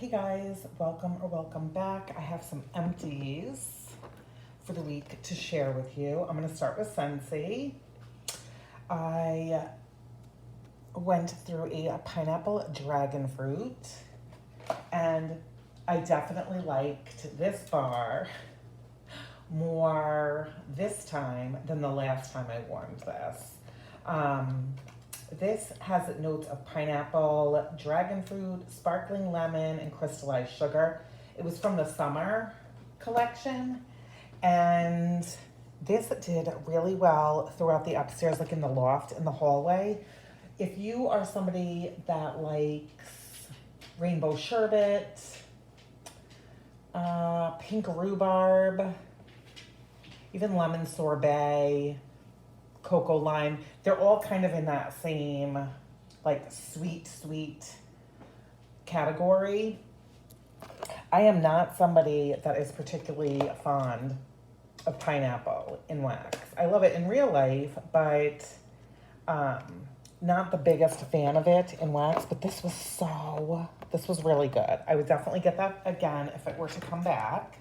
Hey guys, welcome or welcome back. I have some empties for the week to share with you. I'm going to start with Scentsy. I went through a pineapple dragon fruit and I definitely liked this bar more this time than the last time I warmed this. Um, this has notes of pineapple, dragon fruit, sparkling lemon, and crystallized sugar. It was from the summer collection, and this did really well throughout the upstairs, like in the loft, in the hallway. If you are somebody that likes rainbow sherbet, pink rhubarb, even lemon sorbet, cocoa lime, they're all kind of in that same like sweet category. I am not somebody that is particularly fond of pineapple in wax. I love it in real life, but not the biggest fan of it in wax. But this was really good. I would definitely get that again if it were to come back.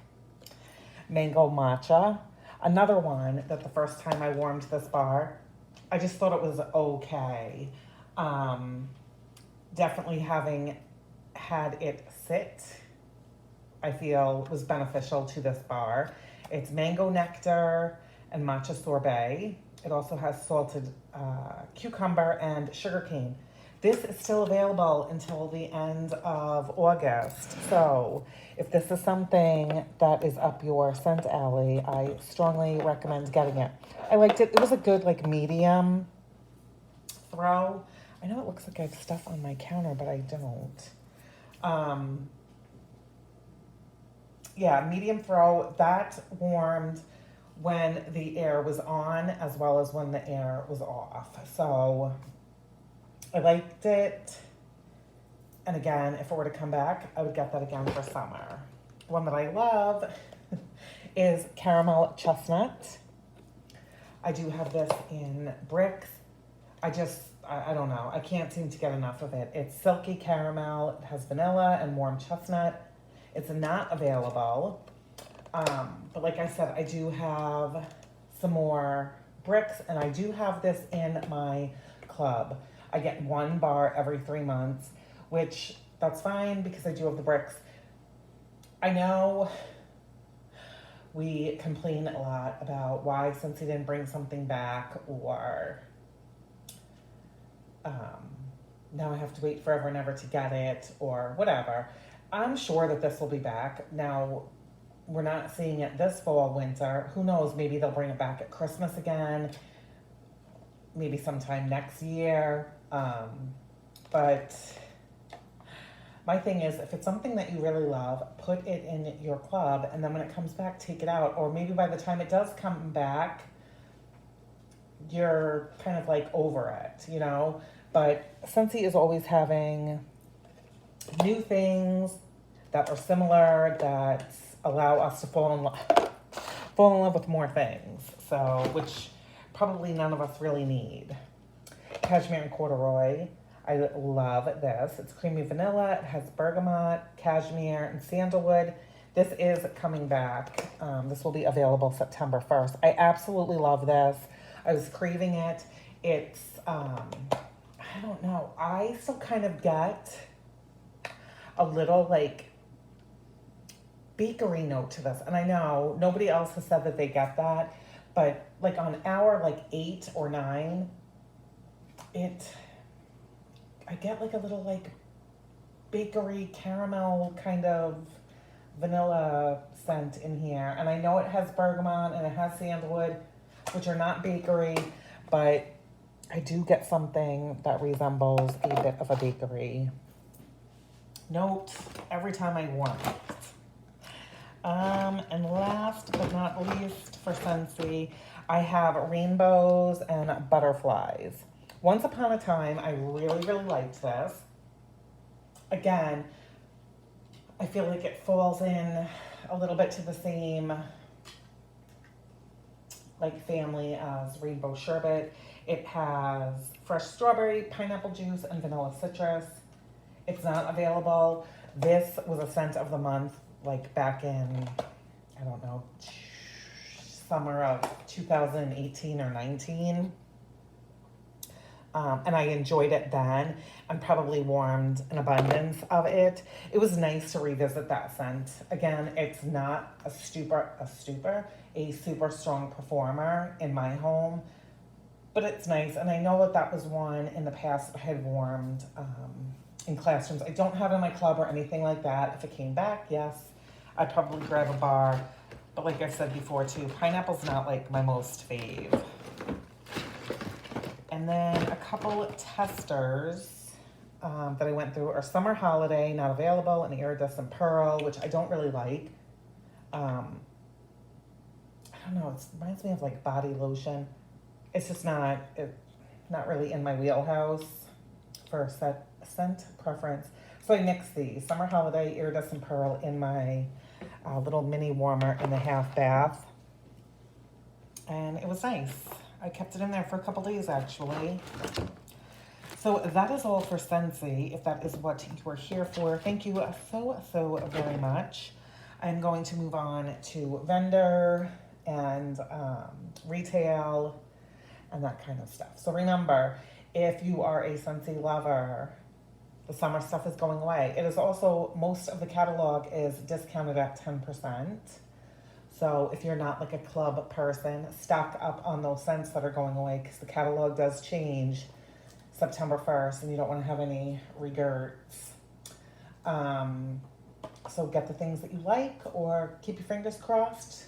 Mango matcha. Another one that the first time I warmed this bar, I just thought it was okay. Definitely having had it sit, I feel was beneficial to this bar. It's mango nectar and matcha sorbet. It also has salted cucumber and sugarcane. This is still available until the end of August. So if this is something that is up your scent alley, I strongly recommend getting it. I liked it. It was a good like medium throw. I know it looks like I have stuff on my counter, but I don't. Yeah, medium throw. That warmed when the air was on as well as when the air was off. So I liked it. And again, if it were to come back, I would get that again for summer. One that I love is caramel chestnut. I do have this in bricks. I don't know. I can't seem to get enough of it. It's silky caramel. It has vanilla and warm chestnut. It's not available. But like I said, I do have some more bricks, and I do have this in my club. I get one bar every 3 months, which that's fine because I do have the bricks. I know we complain a lot about why Scentsy didn't bring something back, or now I have to wait forever and ever to get it, or whatever. I'm sure that this will be back. Now, we're not seeing it this fall, winter. Who knows? Maybe they'll bring it back at Christmas again. Maybe sometime next year. But my thing is, if it's something that you really love, put it in your club, and then when it comes back, take it out. Or maybe by the time it does come back, you're kind of like over it, you know? But Scentsy is always having new things that are similar, that allow us to fall in love with more things. So, which probably none of us really need. Cashmere Corduroy. I love this. It's creamy vanilla. It has bergamot, cashmere, and sandalwood. This is coming back. This will be available September 1st. I absolutely love this. I was craving it. It's, I don't know. I still kind of get a little like bakery note to this. And I know nobody else has said that they get that, but like on hour like 8 or 9, I get like a little like bakery caramel kind of vanilla scent in here. And I know it has bergamot and it has sandalwood, which are not bakery, but I do get something that resembles a bit of a bakery note every time I warm it. And last but not least for Scentsy, I have rainbows and butterflies. Once upon a time, I really liked this. Again, I feel like it falls in a little bit to the same like family as rainbow sherbet. It has fresh strawberry, pineapple juice, and vanilla citrus. It's not available. This was a scent of the month, like back in, I don't know, summer of 2018 or 19. And I enjoyed it then and probably warmed an abundance of it. It was nice to revisit that scent. Again, it's not a super strong performer in my home, but it's nice. And I know that was one in the past that I had warmed in classrooms. I don't have it in my club or anything like that. If it came back, yes, I'd probably grab a bar. But like I said before too, pineapple's not like my most fave. And then a couple testers that I went through are Summer Holiday, not available, and Iridescent Pearl, which I don't really like. I don't know, it reminds me of like body lotion. It's just not really in my wheelhouse for a scent preference. So I mixed these, Summer Holiday, Iridescent Pearl in my little mini warmer in the half bath. And it was nice. I kept it in there for a couple days, actually. So that is all for Scentsy, if that is what you are here for. Thank you so very much. I'm going to move on to vendor and retail and that kind of stuff. So remember, if you are a Scentsy lover, the summer stuff is going away. It is also, most of the catalog is discounted at 10%. So if you're not like a club person, stock up on those scents that are going away because the catalog does change September 1st and you don't want to have any regrets. So get the things that you like or keep your fingers crossed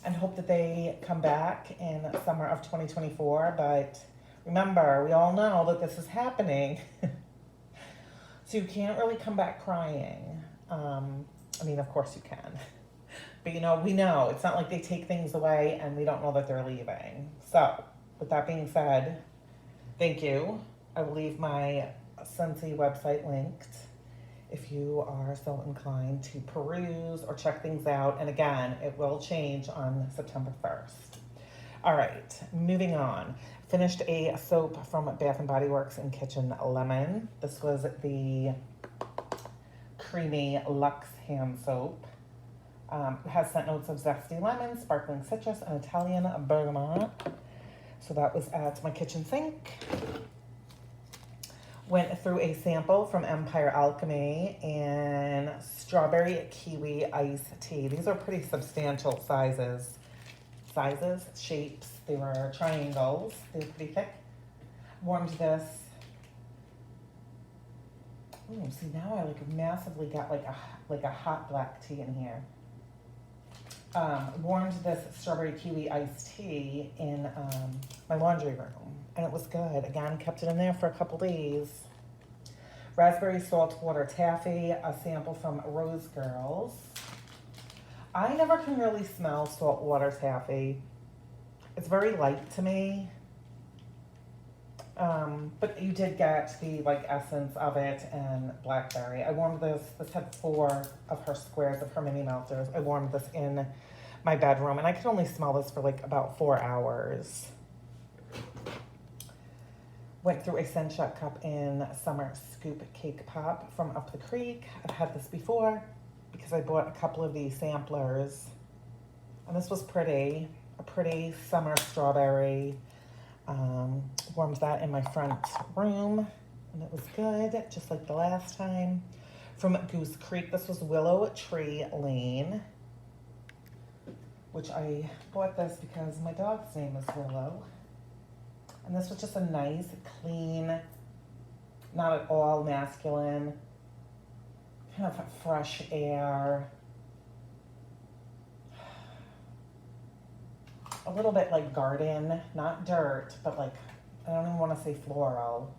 and hope that they come back in summer of 2024. But remember, we all know that this is happening. So you can't really come back crying. I mean, of course you can. But you know, we know it's not like they take things away and we don't know that they're leaving. So with that being said, thank you. I will leave my Scentsy website linked if you are so inclined to peruse or check things out. And again, it will change on September 1st. All right, moving on. Finished a soap from Bath & Body Works in Kitchen Lemon. This was the Creamy Luxe Hand Soap. It has scent notes of zesty lemon, sparkling citrus, and Italian bergamot. So that was at my kitchen sink. Went through a sample from Empire Alchemy and strawberry kiwi iced tea. These are pretty substantial shapes. They were triangles. They were pretty thick. Warmed this. Ooh, see now I like massively got like a hot black tea in here. Warmed this strawberry kiwi iced tea in my laundry room, and it was good. Again, kept it in there for a couple days. Raspberry saltwater taffy, a sample from Rose Girls. I never can really smell saltwater taffy. It's very light to me. But you did get the like essence of it and Blackberry. I warmed this. This had 4 of her squares of her mini melters. I warmed this in my bedroom, and I could only smell this for like about 4 hours. Went through a Scent Shot cup in Summer Scoop Cake Pop from Up the Creek. I've had this before because I bought a couple of these samplers, and this was pretty. A pretty summer strawberry. Warmed that in my front room, and it was good, just like the last time. From Goose Creek, this was Willow Tree Lane, which I bought this because my dog's name is Willow. And this was just a nice, clean, not at all masculine, kind of fresh air. A little bit like garden, not dirt, but like, I don't even want to say floral,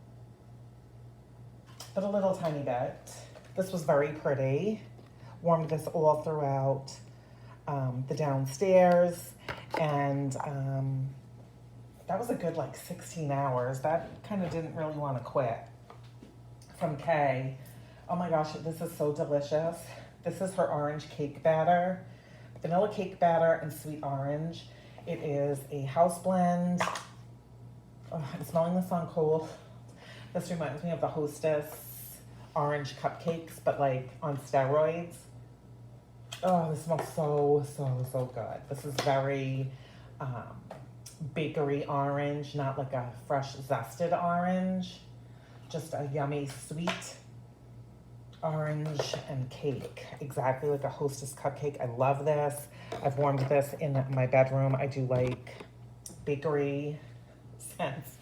but a little tiny bit. This was very pretty. Warmed this all throughout the downstairs, and that was a good like 16 hours. That kind of didn't really want to quit. From Kay. Oh my gosh, this is so delicious. This is her orange cake batter, vanilla cake batter and sweet orange. It is a house blend. Oh, I'm smelling this on cold. This reminds me of the Hostess orange cupcakes, but like on steroids. Oh, this smells so, so, so good. This is very bakery orange, not like a fresh zested orange. Just a yummy sweet orange and cake. Exactly like a Hostess cupcake. I love this. I've warmed this in my bedroom. I do like bakery scents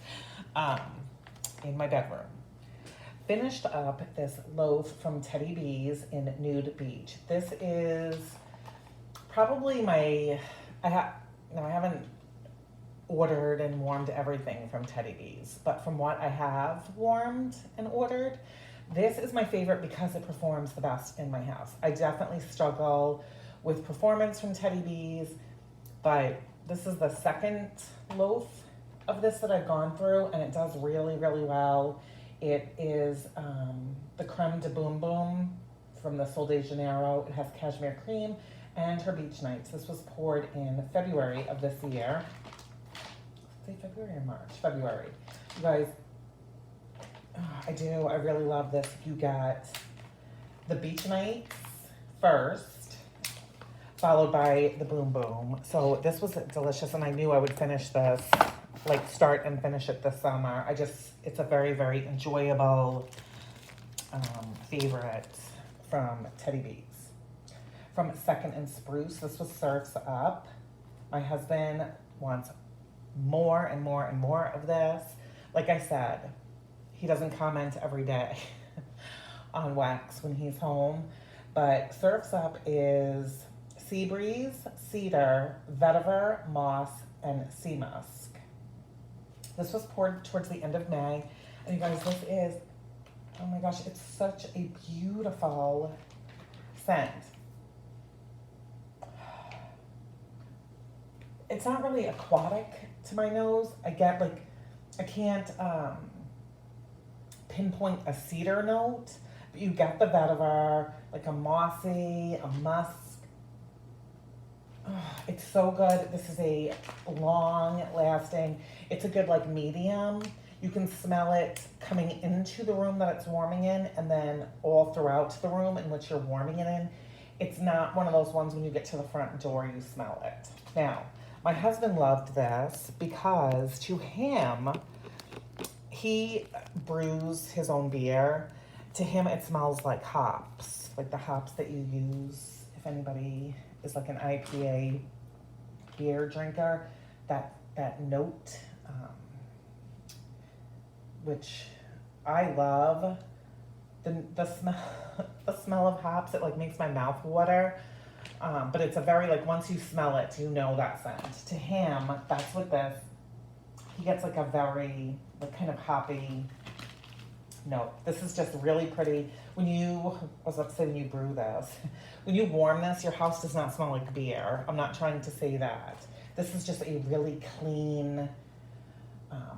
in my bedroom. Finished up this loaf from Teddy B's in Nude Beach. This is probably my, I haven't ordered and warmed everything from Teddy B's, but from what I have warmed and ordered, this is my favorite because it performs the best in my house. I definitely struggle with performance from Teddy B's, but this is the second loaf of this that I've gone through, and it does really, really well. It is the Creme de Boom Boom from the Sol de Janeiro. It has cashmere cream and her beach nights. This was poured in February of this year. Say February or March? February. You guys, I really love this. You get the beach nights first, followed by the Boom Boom. So this was delicious, and I knew I would finish this, like start and finish it this summer. It's a very, very enjoyable favorite from Teddy B's. From Second and Spruce, this was Surf's Up. My husband wants more and more and more of this. Like I said, he doesn't comment every day on wax when he's home, but Surf's Up is sea breeze, cedar, vetiver, moss, and sea musk. This was poured towards the end of May, and you guys, this is, oh my gosh, it's such a beautiful scent. It's not really aquatic to my nose. I can't pinpoint a cedar note, but you get the vetiver, like a mossy, a musk. Oh, it's so good. This is a long lasting, it's a good like medium. You can smell it coming into the room that it's warming in, and then all throughout the room in which you're warming it in. It's not one of those ones when you get to the front door, you smell it. Now, my husband loved this because to him, he brews his own beer. To him, it smells like hops, like the hops that you use if anybody is like an IPA beer drinker. That note, which I love, the smell of hops. It like makes my mouth water. But it's a very, like, once you smell it, you know that scent. To him, that's what this, he gets like a very, like, kind of hoppy note. This is just really pretty. When you brew this, when you warm this, your house does not smell like beer. I'm not trying to say that. This is just a really clean,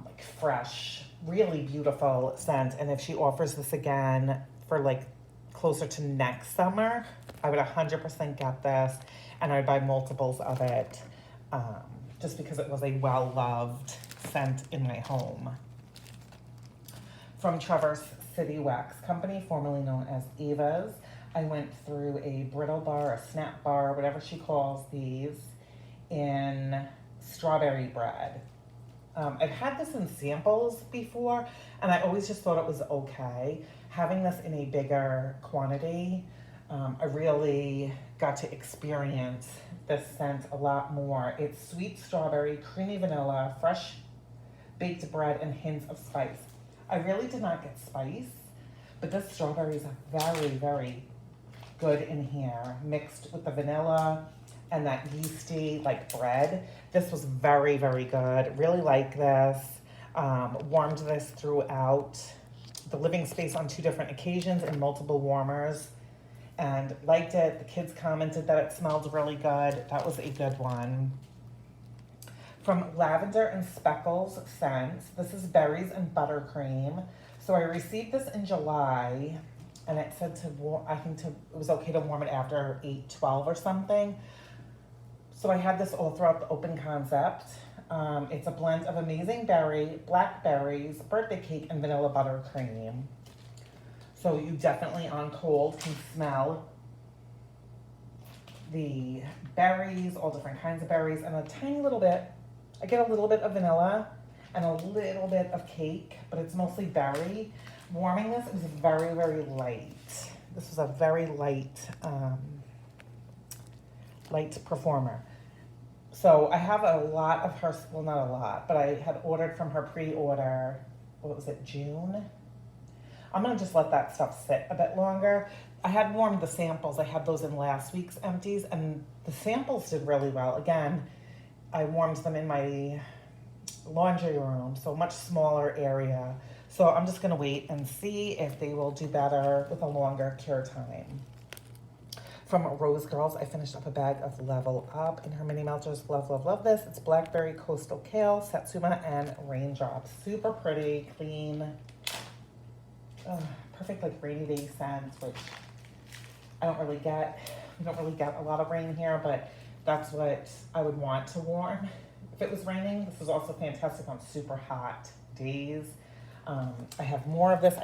like fresh, really beautiful scent. And if she offers this again for like closer to next summer, I would 100% get this, and I'd buy multiples of it, just because it was a well-loved scent in my home. From Traverse City Wax Company, formerly known as Eva's, I went through a brittle bar, a snap bar, whatever she calls these, in strawberry bread. I've had this in samples before, and I always just thought it was okay. Having this in a bigger quantity, I really got to experience this scent a lot more. It's sweet strawberry, creamy vanilla, fresh baked bread, and hints of spice. I really did not get spice, but this strawberry is very, very good in here, mixed with the vanilla and that yeasty like bread. This was very, very good. Really like this. Warmed this throughout the living space on 2 different occasions in multiple warmers, and liked it. The kids commented that it smelled really good. That was a good one. From Lavender and Speckles Scents, this is Berries and Buttercream. So I received this in July, and it said it was okay to warm it after 8:12 or something. So I had this all throughout the open concept. It's a blend of amazing berry, blackberries, birthday cake, and vanilla buttercream. So you definitely on cold can smell the berries, all different kinds of berries, and a tiny little bit, I get a little bit of vanilla and a little bit of cake, but it's mostly berry. Warming this, it was very, very light. This was a very light, light performer. So I have a lot of her, well, not a lot, but I had ordered from her pre-order, what was it, June? I'm gonna just let that stuff sit a bit longer. I had warmed the samples. I had those in last week's Empties, and the samples did really well. Again, I warmed them in my laundry room, so a much smaller area. So I'm just gonna wait and see if they will do better with a longer cure time. From Rose Girls, I finished up a bag of Level Up in her mini melters. Love, love, love this. It's Blackberry, Coastal Kale, Satsuma, and Raindrops. Super pretty, clean. Perfect like rainy day scents, which I don't really get. We don't really get a lot of rain here, but that's what I would want to warm if it was raining. This is also fantastic on super hot days. I have more of this.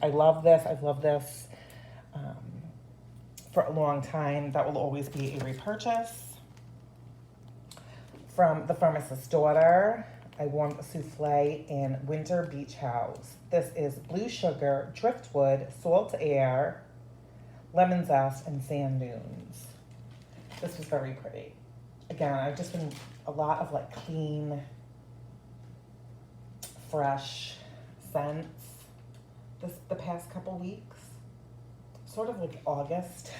I love this. I've loved this for a long time. That will always be a repurchase. From The Pharmacist's Daughter, I warmed a souffle in Winter Beach House. This is blue sugar, driftwood, salt air, lemon zest, and sand dunes. This was very pretty. Again, I've just been a lot of like clean, fresh scents the past couple weeks. Sort of like August.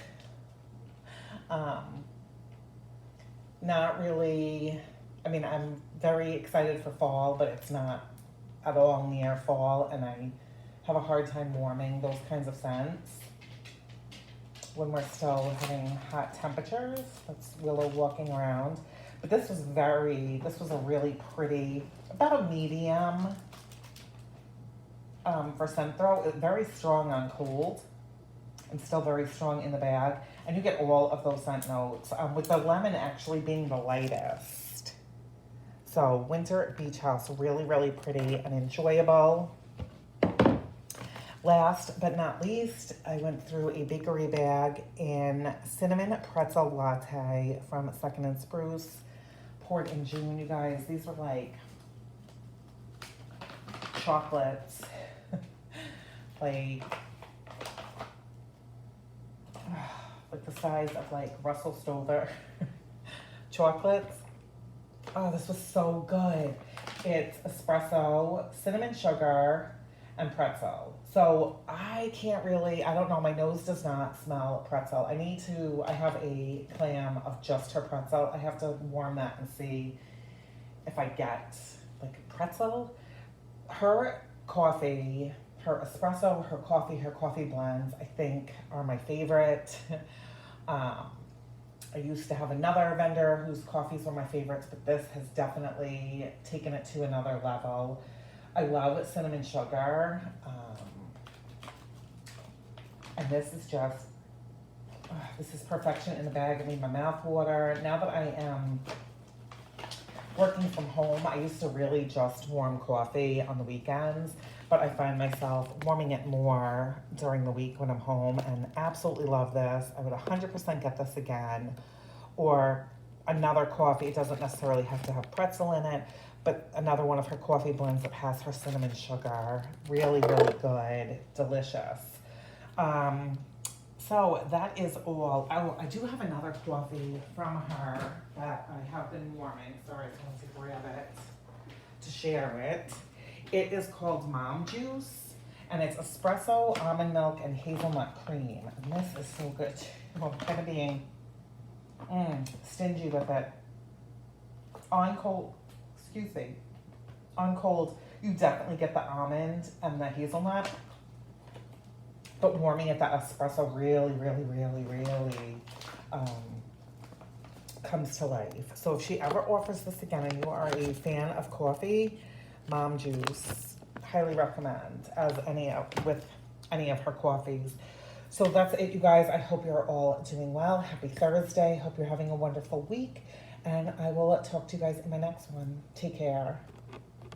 Not really, I mean, I'm very excited for fall, but it's not at all near fall, and I have a hard time warming those kinds of scents when we're still having hot temperatures. That's Willow walking around. But this was a really pretty, about a medium for scent throw. Very strong on cold and still very strong in the bag. And you get all of those scent notes, with the lemon actually being the lightest. So Winter Beach House, really, really pretty and enjoyable. Last but not least, I went through a bakery bag in Cinnamon Pretzel Latte from Second and Spruce. Poured in June, you guys. These were like chocolates. like the size of like Russell Stover chocolates. Oh, this was so good. It's espresso, cinnamon sugar, and pretzel. So I don't know, my nose does not smell pretzel. I have a clam of just her pretzel. I have to warm that and see if I get like pretzel. Her coffee, her espresso, her coffee blends, I think are my favorite. I used to have another vendor whose coffees were my favorites, but this has definitely taken it to another level. I love cinnamon sugar. And this is just, this is perfection in the bag. I mean, my mouth water. Now that I am working from home, I used to really just warm coffee on the weekends, but I find myself warming it more during the week when I'm home, and absolutely love this. I would 100% get this again. Or another coffee. It doesn't necessarily have to have pretzel in it, but another one of her coffee blends that has her cinnamon sugar. Really, really good. Delicious. So that is all. Oh, I do have another coffee from her that I have been warming. Sorry, I wanted to grab it to share it. It is called Mom Juice, and it's espresso, almond milk, and hazelnut cream. And this is so good. I'm kind of being stingy with it. On cold, you definitely get the almond and the hazelnut. But warming it, that espresso really, really, really, really comes to life. So if she ever offers this again and you are a fan of coffee, Mom Juice, highly recommend with any of her coffees. So that's it, you guys. I hope you're all doing well. Happy Thursday. Hope you're having a wonderful week. And I will talk to you guys in my next one. Take care.